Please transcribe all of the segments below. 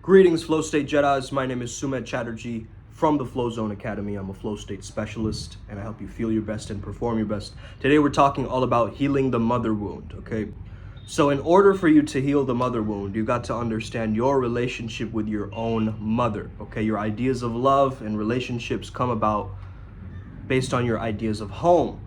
Greetings, Flow State Jedis. My name is Sumedh Chatterjee from the Flow Zone Academy. I'm a Flow State specialist, and I help you feel your best and perform your best. Today, we're talking all about healing the mother wound, okay? So in order for you to heal the mother wound, you got to understand your relationship with your own mother, okay? Your ideas of love and relationships come about based on your ideas of home.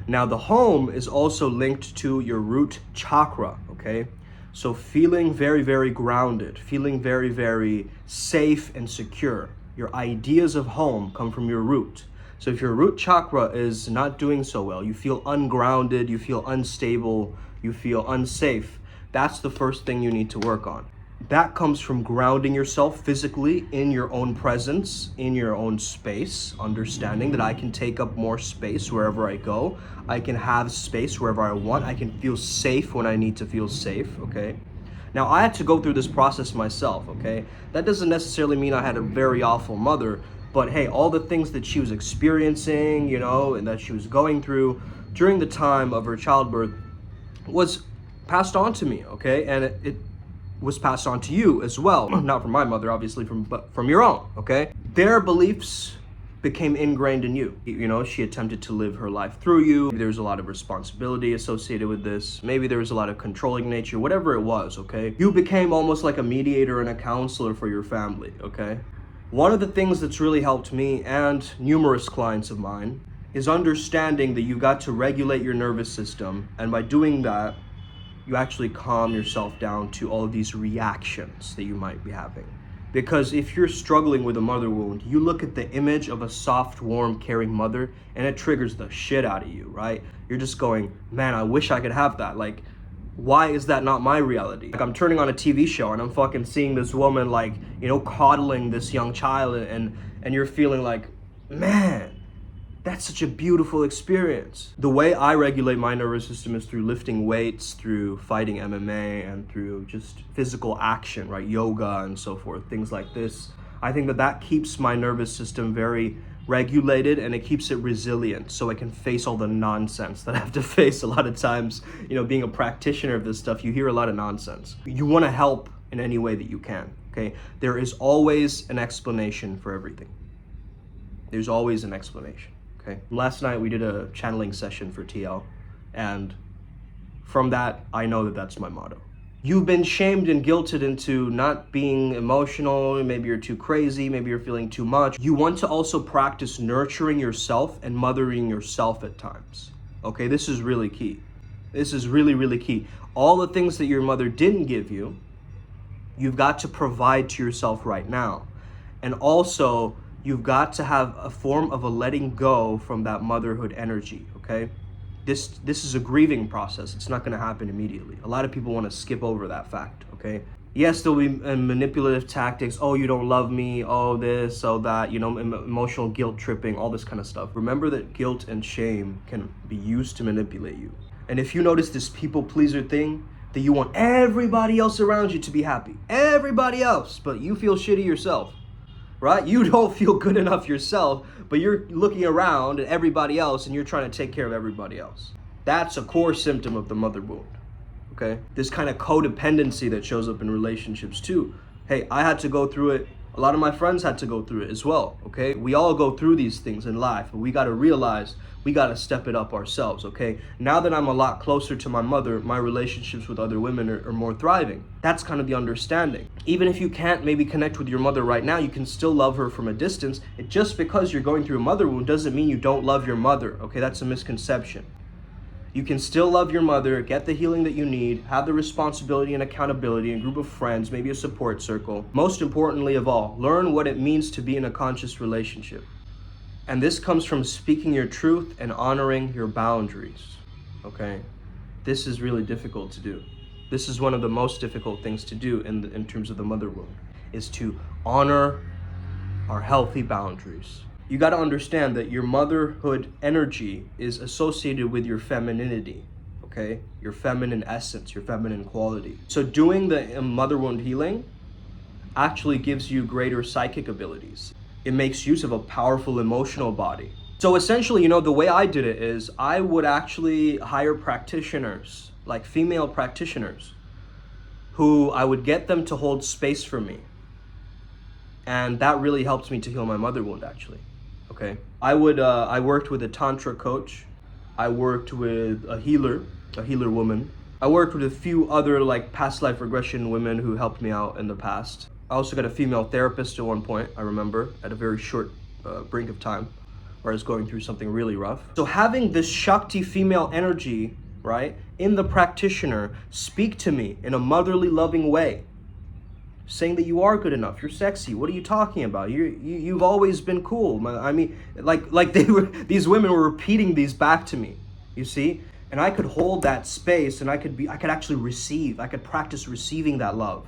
Now, the home is also linked to your root chakra, okay? So feeling very, very grounded, feeling very, very safe and secure. Your ideas of home come from your root. So if your root chakra is not doing so well, you feel ungrounded, you feel unstable, you feel unsafe, that's the first thing you need to work on. That comes from grounding yourself physically in your own presence, in your own space, understanding that I can take up more space wherever I go. I can have space wherever I want. I can feel safe when I need to feel safe, okay? Now, I had to go through this process myself, okay? That doesn't necessarily mean I had a very awful mother, but hey, all the things that she was experiencing, and that she was going through during the time of her childbirth was passed on to me, okay? And it was passed on to you as well. Not from my mother, obviously, but from your own, okay? Their beliefs became ingrained in you. She attempted to live her life through you. There's a lot of responsibility associated with this. Maybe there was a lot of controlling nature, whatever it was, okay? You became almost like a mediator and a counselor for your family, okay? One of the things that's really helped me and numerous clients of mine is understanding that you got to regulate your nervous system, and by doing that, you actually calm yourself down to all of these reactions that you might be having. Because if you're struggling with a mother wound, you look at the image of a soft, warm, caring mother, and it triggers the shit out of you, right? You're just going, man, I wish I could have that. Like, why is that not my reality? Like, I'm turning on a TV show and I'm fucking seeing this woman, coddling this young child, and you're feeling like, man, that's such a beautiful experience. The way I regulate my nervous system is through lifting weights, through fighting MMA, and through just physical action, right? Yoga and so forth, things like this. I think that keeps my nervous system very regulated, and it keeps it resilient so it can face all the nonsense that I have to face a lot of times. Being a practitioner of this stuff, you hear a lot of nonsense. You want to help in any way that you can, okay? There is always an explanation for everything. There's always an explanation. Okay. Last night we did a channeling session for TL, and from that, I know that that's my motto. You've been shamed and guilted into not being emotional. Maybe you're too crazy. Maybe you're feeling too much. You want to also practice nurturing yourself and mothering yourself at times. Okay, this is really key. This is really, really key. All the things that your mother didn't give you, you've got to provide to yourself right now. And also, you've got to have a form of a letting go from that motherhood energy, okay? This is a grieving process. It's not gonna happen immediately. A lot of people wanna skip over that fact, okay? Yes, there'll be manipulative tactics. Oh, you don't love me. Oh, this, oh, that, emotional guilt tripping, all this kind of stuff. Remember that guilt and shame can be used to manipulate you. And if you notice this people pleaser thing, that you want everybody else around you to be happy. Everybody else, but you feel shitty yourself. Right? You don't feel good enough yourself, but you're looking around at everybody else and you're trying to take care of everybody else. That's a core symptom of the mother wound, okay? This kind of codependency that shows up in relationships too. Hey, I had to go through it. A lot of my friends had to go through it as well, okay? We all go through these things in life, but we got to realize we got to step it up ourselves, okay? Now that I'm a lot closer to my mother, my relationships with other women are more thriving. That's kind of the understanding. Even if you can't maybe connect with your mother right now, you can still love her from a distance. Just because you're going through a mother wound doesn't mean you don't love your mother, okay? That's a misconception. You can still love your mother, get the healing that you need, have the responsibility and accountability, a group of friends, maybe a support circle. Most importantly of all, learn what it means to be in a conscious relationship. And this comes from speaking your truth and honoring your boundaries, okay? This is really difficult to do. This is one of the most difficult things to do in terms of the mother wound, is to honor our healthy boundaries. You got to understand that your motherhood energy is associated with your femininity, okay? Your feminine essence, your feminine quality. So doing the mother wound healing actually gives you greater psychic abilities. It makes use of a powerful emotional body. So essentially, the way I did it is I would actually hire practitioners, like female practitioners, who I would get them to hold space for me And that really helps me to heal my mother wound, actually. Okay. I worked with a Tantra coach. I worked with a healer woman. I worked with a few other like past life regression women who helped me out in the past. I also got a female therapist at one point, I remember, at a very short brink of time, where I was going through something really rough. So having this Shakti female energy, right, in the practitioner speak to me in a motherly, loving way, saying that you are good enough, you're sexy, what are you talking about? You've always been cool. I mean, like these women were repeating these back to me, you see? And I could hold that space, and I could actually receive, I could practice receiving that love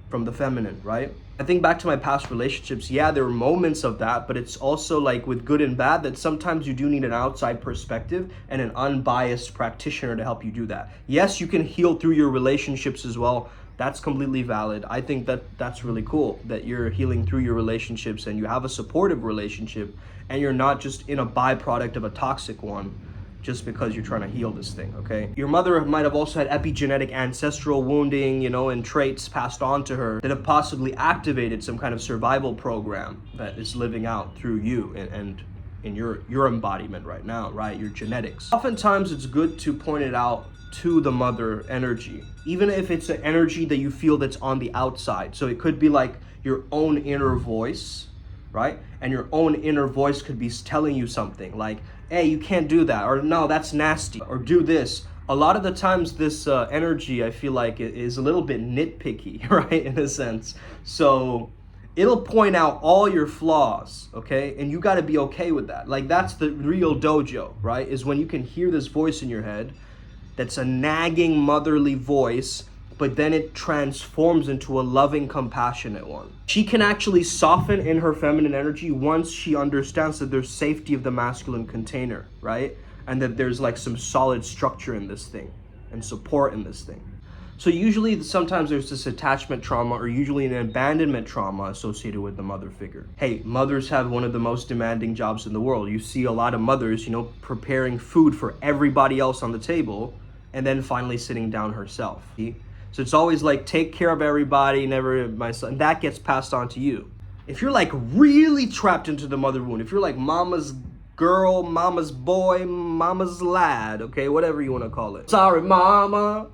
from the feminine, right? I think back to my past relationships, yeah, there were moments of that, but it's also like with good and bad that sometimes you do need an outside perspective and an unbiased practitioner to help you do that. Yes, you can heal through your relationships as well. That's completely valid. I think that's really cool that you're healing through your relationships and you have a supportive relationship and you're not just in a byproduct of a toxic one just because you're trying to heal this thing, okay? Your mother might have also had epigenetic ancestral wounding, you know, and traits passed on to her that have possibly activated some kind of survival program that is living out through you and in your embodiment right now, right? Your genetics. Oftentimes it's good to point it out to the mother energy, even if it's an energy that you feel that's on the outside. So it could be like your own inner voice, right? And your own inner voice could be telling you something like, hey, you can't do that, or no, that's nasty, or do this. A lot of the times this energy, I feel like, is a little bit nitpicky, right, in a sense. So it'll point out all your flaws, okay? And you gotta be okay with that. Like, that's the real dojo, right? Is when you can hear this voice in your head that's a nagging motherly voice, but then it transforms into a loving, compassionate one. She can actually soften in her feminine energy once she understands that there's safety of the masculine container, right? And that there's like some solid structure in this thing and support in this thing. So usually, sometimes there's this attachment trauma or usually an abandonment trauma associated with the mother figure. Hey, mothers have one of the most demanding jobs in the world. You see a lot of mothers, you know, preparing food for everybody else on the table and then finally sitting down herself. See? So it's always like, take care of everybody, never my son. That gets passed on to you. If you're like really trapped into the mother wound, if you're like mama's girl, mama's boy, mama's lad, okay, whatever you want to call it. Sorry, mama,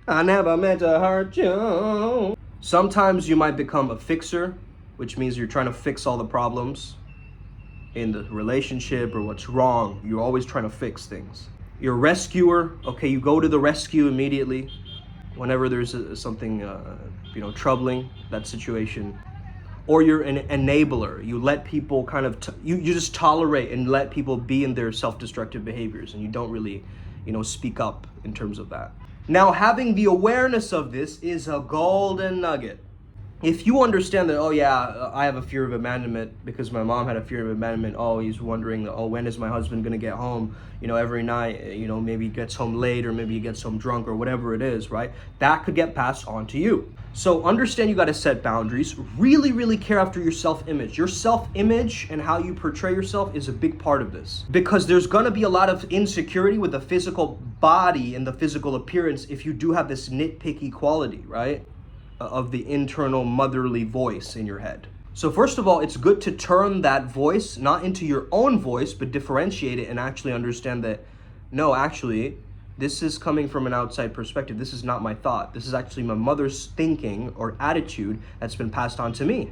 I never meant to hurt you. Sometimes you might become a fixer, which means you're trying to fix all the problems in the relationship or what's wrong. You're always trying to fix things. You're a rescuer, okay, you go to the rescue immediately whenever there's something, you know, troubling, that situation. Or you're an enabler. You let people kind of, you just tolerate and let people be in their self-destructive behaviors, and you don't really, you know, speak up in terms of that. Now, having the awareness of this is a golden nugget. If you understand that, oh yeah, I have a fear of abandonment because my mom had a fear of abandonment. Oh, he's wondering, oh, when is my husband gonna get home? You know, every night, you know, maybe he gets home late or maybe he gets home drunk or whatever it is, right? That could get passed on to you. So understand you gotta set boundaries. Really, really care after your self-image. Your self-image and how you portray yourself is a big part of this. Because there's gonna be a lot of insecurity with the physical body and the physical appearance if you do have this nitpicky quality, right? Of the internal motherly voice in your head. So first of all, it's good to turn that voice not into your own voice, but differentiate it and actually understand that, no, actually, this is coming from an outside perspective. This is not my thought. This is actually my mother's thinking or attitude that's been passed on to me.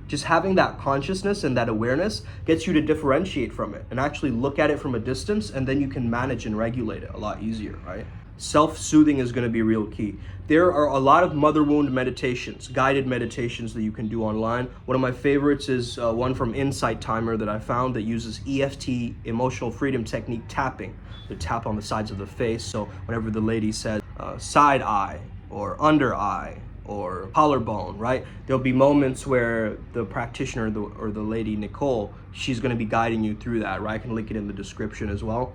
Just having that consciousness and that awareness gets you to differentiate from it and actually look at it from a distance, and then you can manage and regulate it a lot easier, right? Self-soothing is going to be real key. There are a lot of mother wound meditations, guided meditations that you can do online. One of my favorites is one from Insight Timer that I found that uses EFT, emotional freedom technique tapping. They tap on the sides of the face. So whenever the lady says side eye or under eye or collarbone, right? There'll be moments where the practitioner or the lady, Nicole, she's going to be guiding you through that, right? I can link it in the description as well.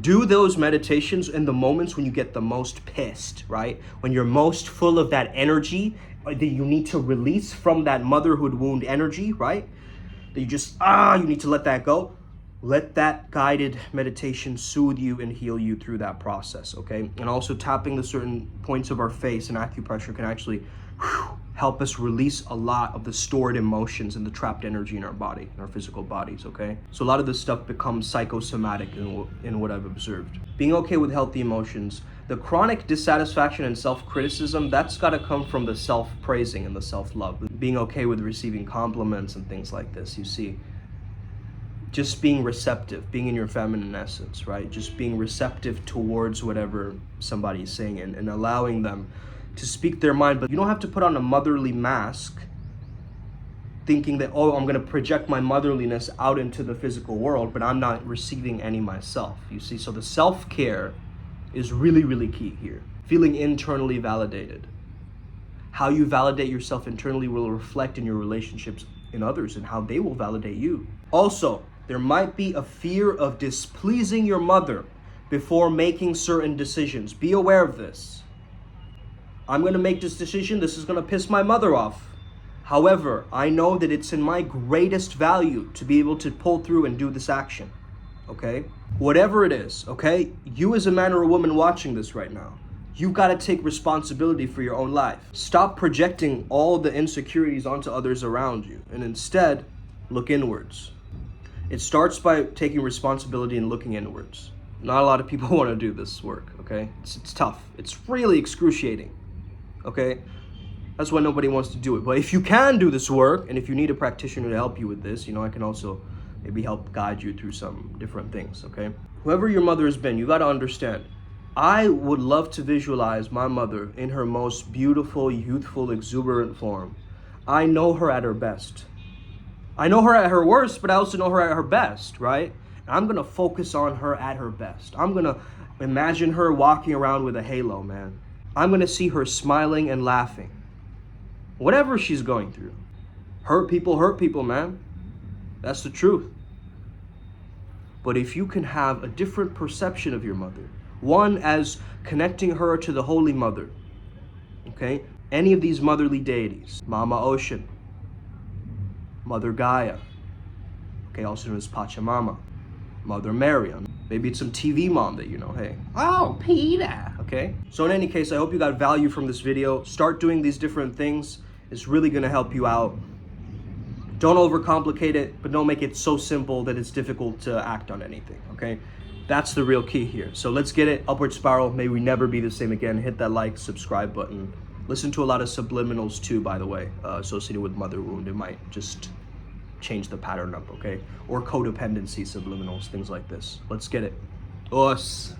Do those meditations in the moments when you get the most pissed, right? When you're most full of that energy that you need to release from that motherhood wound energy, right? That you just, you need to let that go. Let that guided meditation soothe you and heal you through that process, okay? And also tapping the certain points of our face and acupressure can actually help us release a lot of the stored emotions and the trapped energy in our body, in our physical bodies, okay? So a lot of this stuff becomes psychosomatic in what I've observed. Being okay with healthy emotions. The chronic dissatisfaction and self-criticism, that's gotta come from the self-praising and the self-love. Being okay with receiving compliments and things like this, you see. Just being receptive, being in your feminine essence, right? Just being receptive towards whatever somebody is saying and allowing them to speak their mind. But you don't have to put on a motherly mask thinking that, oh, I'm going to project my motherliness out into the physical world, but I'm not receiving any myself, you see? So the self-care is really, really key here. Feeling internally validated. How you validate yourself internally will reflect in your relationships in others and how they will validate you. Also, there might be a fear of displeasing your mother before making certain decisions. Be aware of this. I'm going to make this decision. This is going to piss my mother off. However, I know that it's in my greatest value to be able to pull through and do this action. Okay? Whatever it is, okay? You as a man or a woman watching this right now, you've got to take responsibility for your own life. Stop projecting all the insecurities onto others around you and instead look inwards. It starts by taking responsibility and looking inwards. Not a lot of people want to do this work, okay? It's tough. It's really excruciating, okay? That's why nobody wants to do it. But if you can do this work, and if you need a practitioner to help you with this, I can also maybe help guide you through some different things, okay? Whoever your mother has been, you got to understand, I would love to visualize my mother in her most beautiful, youthful, exuberant form. I know her at her best. I know her at her worst, but I also know her at her best, right? And I'm going to focus on her at her best. I'm going to imagine her walking around with a halo, man. I'm going to see her smiling and laughing. Whatever she's going through. Hurt people, man. That's the truth. But if you can have a different perception of your mother, one as connecting her to the Holy Mother, okay? Any of these motherly deities, Mama Ocean, Mother Gaia, okay, also known as Pachamama, Mother Mary, maybe it's some TV mom that you know, hey, oh, Peter, okay? So in any case, I hope you got value from this video. Start doing these different things. It's really gonna help you out. Don't overcomplicate it, but don't make it so simple that it's difficult to act on anything, okay? That's the real key here. So let's get it, upward spiral. May we never be the same again. Hit that like, subscribe button. Listen to a lot of subliminals too, by the way, associated with mother wound. It might just change the pattern up, okay? Or codependency subliminals, things like this. Let's get it. Us.